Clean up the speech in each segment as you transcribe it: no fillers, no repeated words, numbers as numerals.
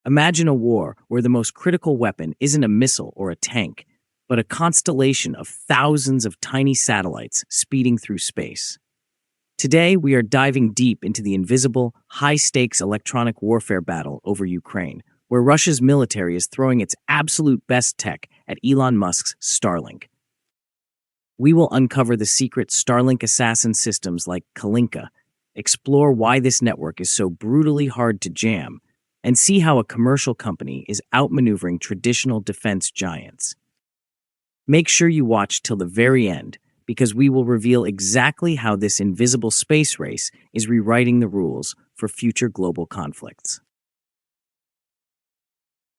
Imagine a war where the most critical weapon isn't a missile or a tank, but a constellation of thousands of tiny satellites speeding through space. Today, we are diving deep into the invisible, high-stakes electronic warfare battle over Ukraine, where Russia's military is throwing its absolute best tech at Elon Musk's Starlink. We will uncover the secret Starlink assassin systems like Kalinka, explore why this network is so brutally hard to jam, and see how a commercial company is outmaneuvering traditional defense giants. Make sure you watch till the very end, because we will reveal exactly how this invisible space race is rewriting the rules for future global conflicts.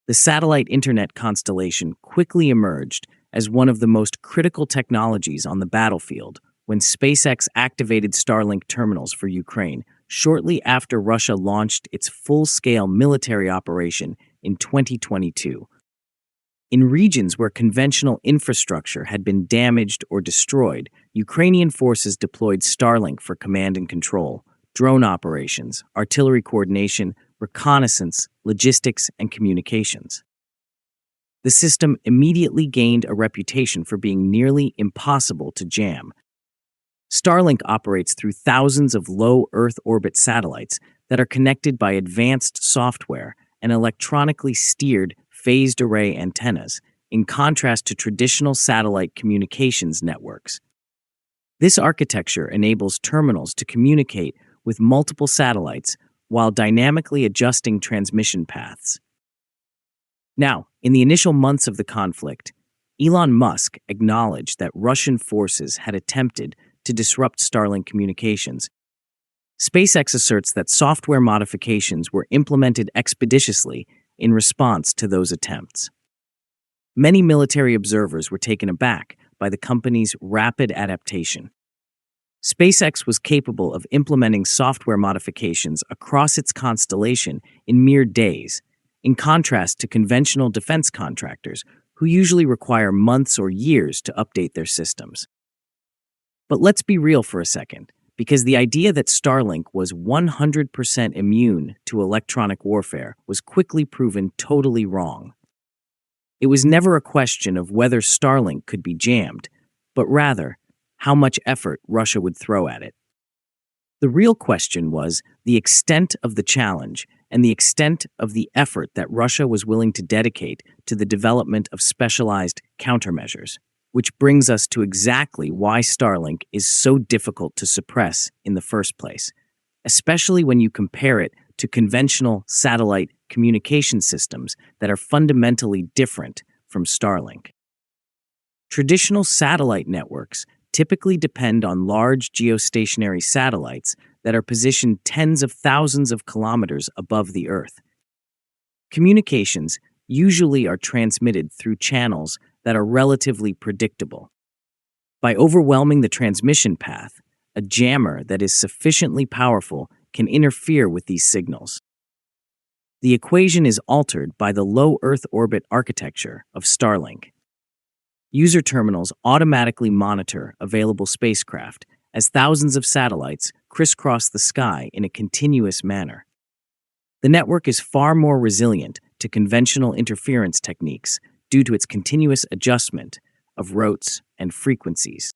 The satellite internet constellation quickly emerged as one of the most critical technologies on the battlefield when SpaceX activated Starlink terminals for Ukraine shortly after Russia launched its full-scale military operation in 2022. In regions where conventional infrastructure had been damaged or destroyed, Ukrainian forces deployed Starlink for command and control, drone operations, artillery coordination, reconnaissance, logistics, and communications. The system immediately gained a reputation for being nearly impossible to jam. Starlink operates through thousands of low Earth orbit satellites that are connected by advanced software and electronically steered phased array antennas, in contrast to traditional satellite communications networks. This architecture enables terminals to communicate with multiple satellites while dynamically adjusting transmission paths. Now, in the initial months of the conflict, Elon Musk acknowledged that Russian forces had attempted to disrupt Starlink communications. SpaceX asserts that software modifications were implemented expeditiously in response to those attempts. Many military observers were taken aback by the company's rapid adaptation. SpaceX was capable of implementing software modifications across its constellation in mere days, in contrast to conventional defense contractors who usually require months or years to update their systems. But let's be real for a second, because the idea that Starlink was 100% immune to electronic warfare was quickly proven totally wrong. It was never a question of whether Starlink could be jammed, but rather how much effort Russia would throw at it. The real question was the extent of the challenge and the extent of the effort that Russia was willing to dedicate to the development of specialized countermeasures, which brings us to exactly why Starlink is so difficult to suppress in the first place, especially when you compare it to conventional satellite communication systems that are fundamentally different from Starlink. Traditional satellite networks typically depend on large geostationary satellites that are positioned tens of thousands of kilometers above the Earth. Communications usually are transmitted through channels that are relatively predictable. By overwhelming the transmission path, a jammer that is sufficiently powerful can interfere with these signals. The equation is altered by the low Earth orbit architecture of Starlink. User terminals automatically monitor available spacecraft as thousands of satellites crisscross the sky in a continuous manner. The network is far more resilient to conventional interference techniques due to its continuous adjustment of routes and frequencies.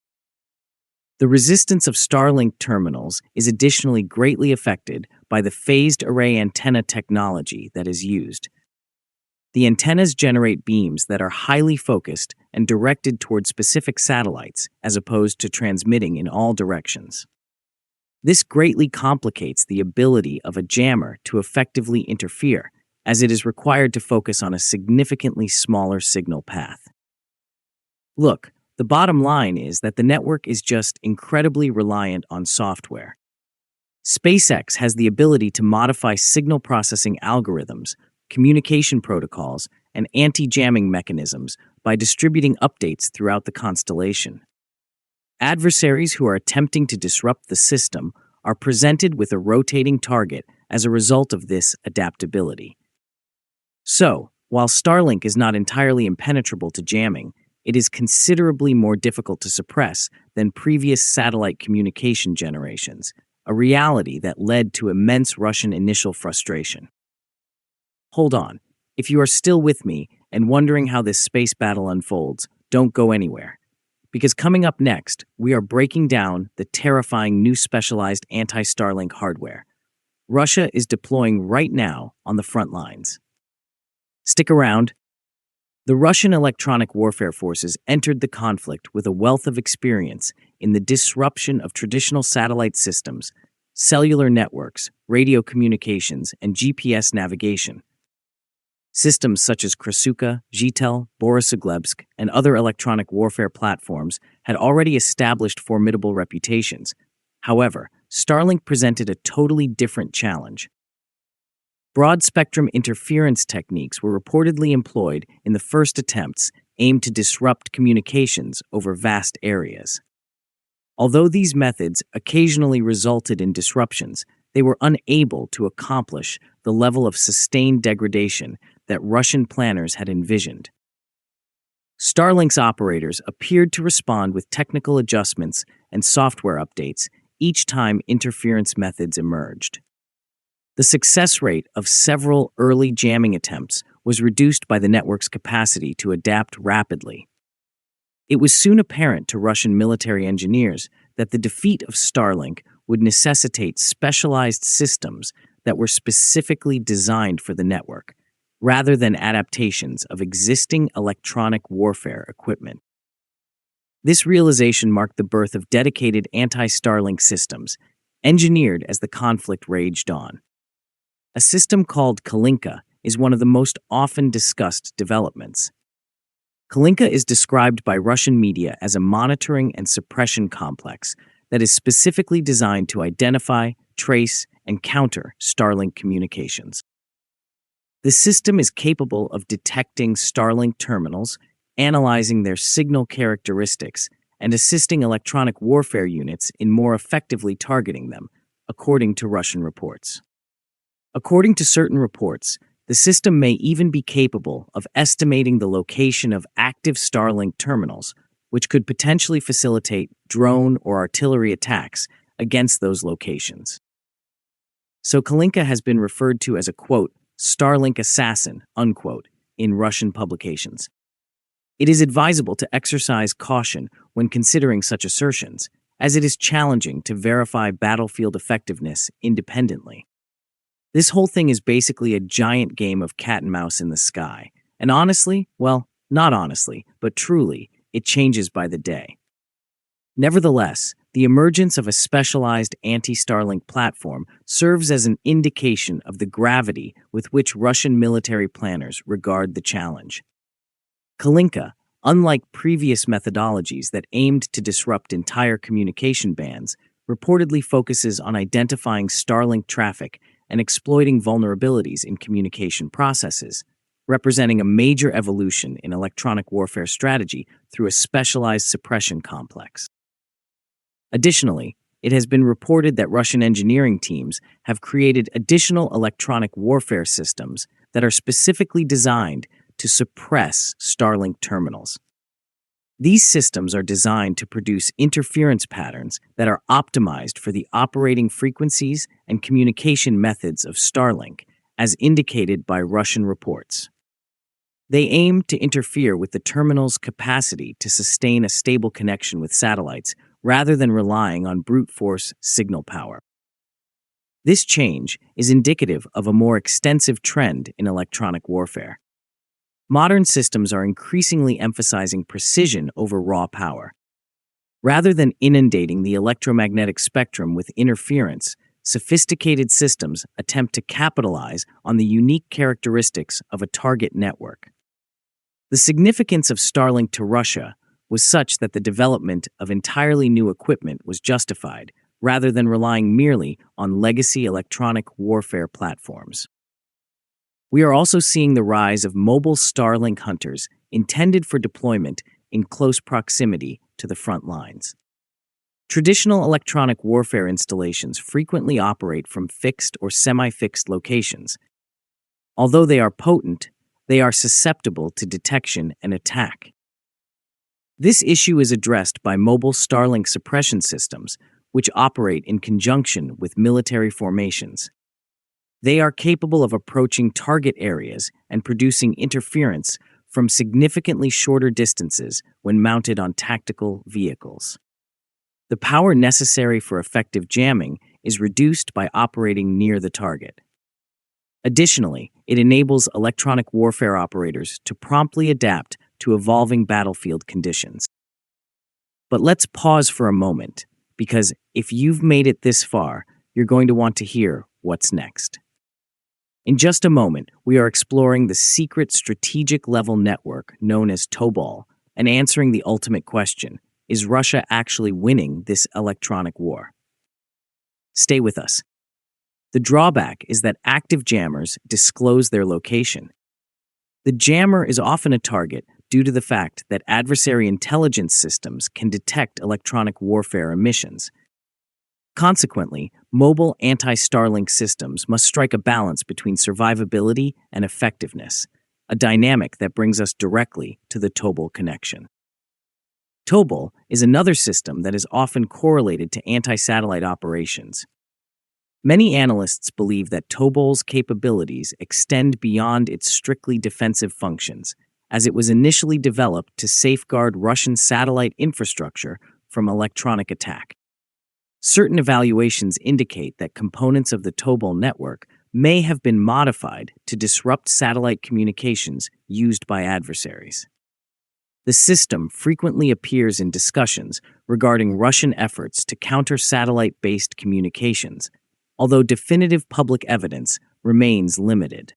The resistance of Starlink terminals is additionally greatly affected by the phased array antenna technology that is used. The antennas generate beams that are highly focused and directed toward specific satellites as opposed to transmitting in all directions. This greatly complicates the ability of a jammer to effectively interfere, as it is required to focus on a significantly smaller signal path. Look, the bottom line is that the network is just incredibly reliant on software. SpaceX has the ability to modify signal processing algorithms, communication protocols, and anti-jamming mechanisms by distributing updates throughout the constellation. Adversaries who are attempting to disrupt the system are presented with a rotating target as a result of this adaptability. So, while Starlink is not entirely impenetrable to jamming, it is considerably more difficult to suppress than previous satellite communication generations, a reality that led to immense Russian initial frustration. hold on. If you are still with me and wondering how this space battle unfolds, don't go anywhere. Because coming up next, we are breaking down the terrifying new specialized anti-Starlink hardware Russia is deploying right now on the front lines. Stick around. The Russian electronic warfare forces entered the conflict with a wealth of experience in the disruption of traditional satellite systems, cellular networks, radio communications, and GPS navigation. Systems such as Krasuka, Zhitel, Borisogledsk, and other electronic warfare platforms had already established formidable reputations. However, Starlink presented a totally different challenge. Broad-spectrum interference techniques were reportedly employed in the first attempts aimed to disrupt communications over vast areas. Although these methods occasionally resulted in disruptions, they were unable to accomplish the level of sustained degradation that Russian planners had envisioned. Starlink's operators appeared to respond with technical adjustments and software updates each time interference methods emerged. The success rate of several early jamming attempts was reduced by the network's capacity to adapt rapidly. It was soon apparent to Russian military engineers that the defeat of Starlink would necessitate specialized systems that were specifically designed for the network, rather than adaptations of existing electronic warfare equipment. This realization marked the birth of dedicated anti-Starlink systems, engineered as the conflict raged on. A system called Kalinka is one of the most often discussed developments. Kalinka is described by Russian media as a monitoring and suppression complex that is specifically designed to identify, trace, and counter Starlink communications. The system is capable of detecting Starlink terminals, analyzing their signal characteristics, and assisting electronic warfare units in more effectively targeting them, according to Russian reports. According to certain reports, the system may even be capable of estimating the location of active Starlink terminals, which could potentially facilitate drone or artillery attacks against those locations. So Kalinka has been referred to as a, quote, Starlink assassin, unquote, in Russian publications. It is advisable to exercise caution when considering such assertions, as it is challenging to verify battlefield effectiveness independently. This whole thing is basically a giant game of cat and mouse in the sky, and honestly, well, not honestly, but truly, it changes by the day. Nevertheless, the emergence of a specialized anti-Starlink platform serves as an indication of the gravity with which Russian military planners regard the challenge. Kalinka, unlike previous methodologies that aimed to disrupt entire communication bands, reportedly focuses on identifying Starlink traffic and exploiting vulnerabilities in communication processes, representing a major evolution in electronic warfare strategy through a specialized suppression complex. Additionally, it has been reported that Russian engineering teams have created additional electronic warfare systems that are specifically designed to suppress Starlink terminals. These systems are designed to produce interference patterns that are optimized for the operating frequencies and communication methods of Starlink, as indicated by Russian reports. They aim to interfere with the terminal's capacity to sustain a stable connection with satellites rather than relying on brute force signal power. This change is indicative of a more extensive trend in electronic warfare. Modern systems are increasingly emphasizing precision over raw power. Rather than inundating the electromagnetic spectrum with interference, sophisticated systems attempt to capitalize on the unique characteristics of a target network. The significance of Starlink to Russia was such that the development of entirely new equipment was justified, rather than relying merely on legacy electronic warfare platforms. We are also seeing the rise of mobile Starlink hunters intended for deployment in close proximity to the front lines. Traditional electronic warfare installations frequently operate from fixed or semi-fixed locations. Although they are potent, they are susceptible to detection and attack. This issue is addressed by mobile Starlink suppression systems, which operate in conjunction with military formations. They are capable of approaching target areas and producing interference from significantly shorter distances when mounted on tactical vehicles. The power necessary for effective jamming is reduced by operating near the target. Additionally, it enables electronic warfare operators to promptly adapt to evolving battlefield conditions. But let's pause for a moment, because if you've made it this far, you're going to want to hear what's next. In just a moment, we are exploring the secret strategic level network known as TOBOL and answering the ultimate question: is Russia actually winning this electronic war? Stay with us. The drawback is that active jammers disclose their location. The jammer is often a target due to the fact that adversary intelligence systems can detect electronic warfare emissions. Consequently, mobile anti-Starlink systems must strike a balance between survivability and effectiveness, a dynamic that brings us directly to the TOBOL connection. TOBOL is another system that is often correlated to anti-satellite operations. Many analysts believe that TOBOL's capabilities extend beyond its strictly defensive functions, as it was initially developed to safeguard Russian satellite infrastructure from electronic attack. Certain evaluations indicate that components of the TOBOL network may have been modified to disrupt satellite communications used by adversaries. The system frequently appears in discussions regarding Russian efforts to counter satellite-based communications, although definitive public evidence remains limited.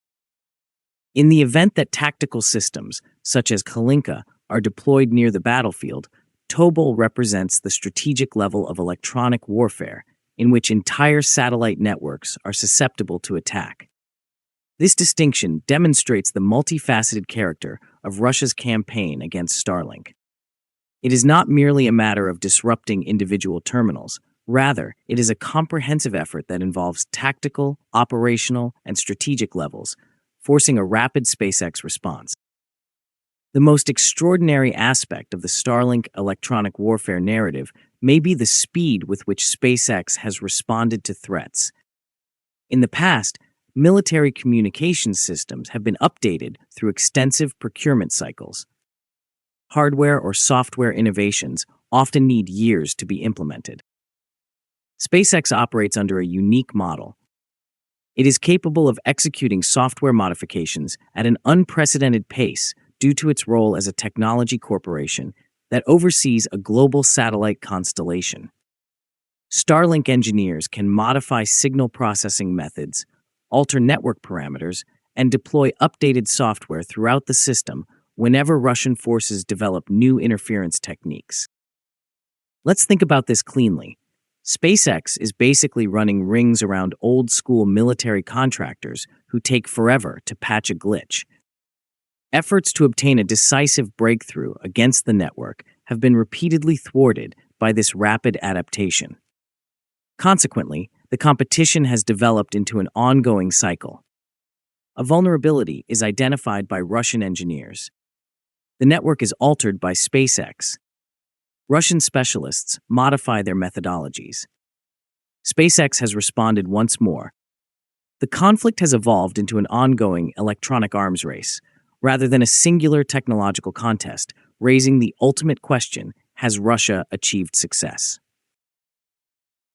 In the event that tactical systems, such as Kalinka, are deployed near the battlefield, TOBOL represents the strategic level of electronic warfare in which entire satellite networks are susceptible to attack. This distinction demonstrates the multifaceted character of Russia's campaign against Starlink. It is not merely a matter of disrupting individual terminals. Rather, it is a comprehensive effort that involves tactical, operational, and strategic levels, forcing a rapid SpaceX response. The most extraordinary aspect of the Starlink electronic warfare narrative may be the speed with which SpaceX has responded to threats. In the past, military communications systems have been updated through extensive procurement cycles. Hardware or software innovations often need years to be implemented. SpaceX operates under a unique model. It is capable of executing software modifications at an unprecedented pace due to its role as a technology corporation that oversees a global satellite constellation. Starlink engineers can modify signal processing methods, alter network parameters, and deploy updated software throughout the system whenever Russian forces develop new interference techniques. Let's think about this cleanly. SpaceX is basically running rings around old-school military contractors who take forever to patch a glitch. Efforts to obtain a decisive breakthrough against the network have been repeatedly thwarted by this rapid adaptation. Consequently, the competition has developed into an ongoing cycle. A vulnerability is identified by Russian engineers. The network is altered by SpaceX. Russian specialists modify their methodologies. SpaceX has responded once more. The conflict has evolved into an ongoing electronic arms race, rather than a singular technological contest, raising the ultimate question: has Russia achieved success?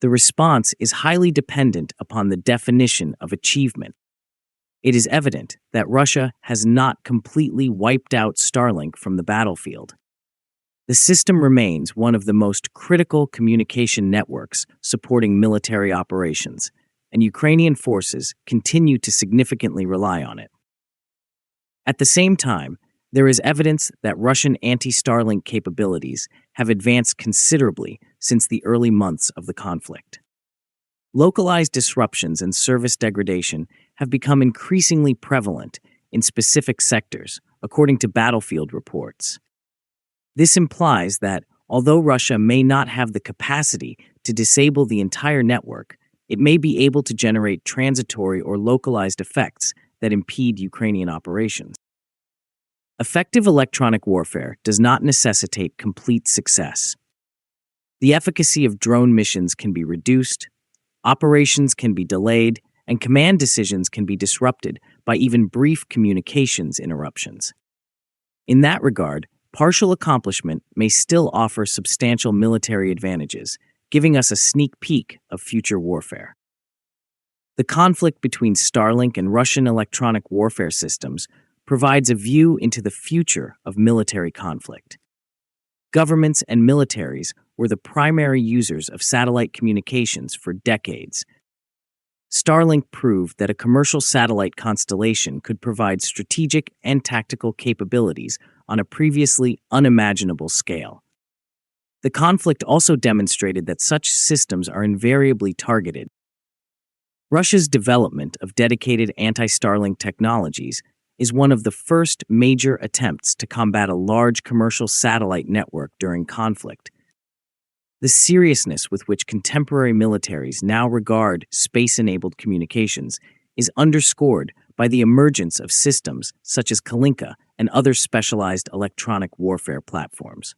The response is highly dependent upon the definition of achievement. It is evident that Russia has not completely wiped out Starlink from the battlefield. The system remains one of the most critical communication networks supporting military operations, and Ukrainian forces continue to significantly rely on it. At the same time, there is evidence that Russian anti-Starlink capabilities have advanced considerably since the early months of the conflict. Localized disruptions and service degradation have become increasingly prevalent in specific sectors, according to battlefield reports. This implies that, although Russia may not have the capacity to disable the entire network, it may be able to generate transitory or localized effects that impede Ukrainian operations. Effective electronic warfare does not necessitate complete success. The efficacy of drone missions can be reduced, operations can be delayed, and command decisions can be disrupted by even brief communications interruptions. In that regard, partial accomplishment may still offer substantial military advantages, giving us a sneak peek of future warfare. The conflict between Starlink and Russian electronic warfare systems provides a view into the future of military conflict. Governments and militaries were the primary users of satellite communications for decades. Starlink proved that a commercial satellite constellation could provide strategic and tactical capabilities on a previously unimaginable scale. The conflict also demonstrated that such systems are invariably targeted. Russia's development of dedicated anti-Starlink technologies is one of the first major attempts to combat a large commercial satellite network during conflict. The seriousness with which contemporary militaries now regard space-enabled communications is underscored by the emergence of systems such as Kalinka and other specialized electronic warfare platforms.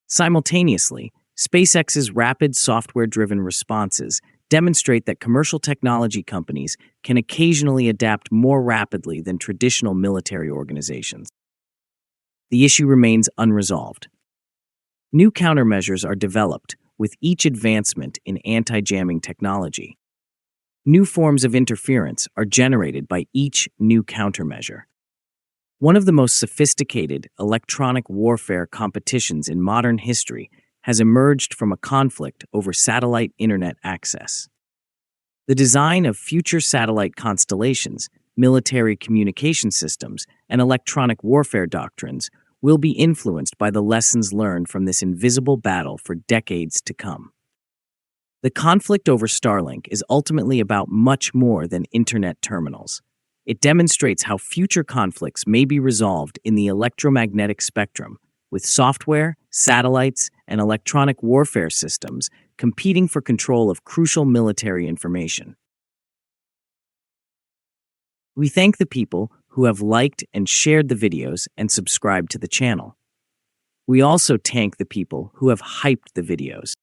Simultaneously, SpaceX's rapid software-driven responses demonstrate that commercial technology companies can occasionally adapt more rapidly than traditional military organizations. The issue remains unresolved. New countermeasures are developed with each advancement in anti-jamming technology. New forms of interference are generated by each new countermeasure. One of the most sophisticated electronic warfare competitions in modern history has emerged from a conflict over satellite internet access. The design of future satellite constellations, military communication systems, and electronic warfare doctrines will be influenced by the lessons learned from this invisible battle for decades to come. The conflict over Starlink is ultimately about much more than internet terminals. It demonstrates how future conflicts may be resolved in the electromagnetic spectrum, with software, satellites, and electronic warfare systems competing for control of crucial military information. We thank the people who have liked and shared the videos and subscribed to the channel. We also thank the people who have hyped the videos.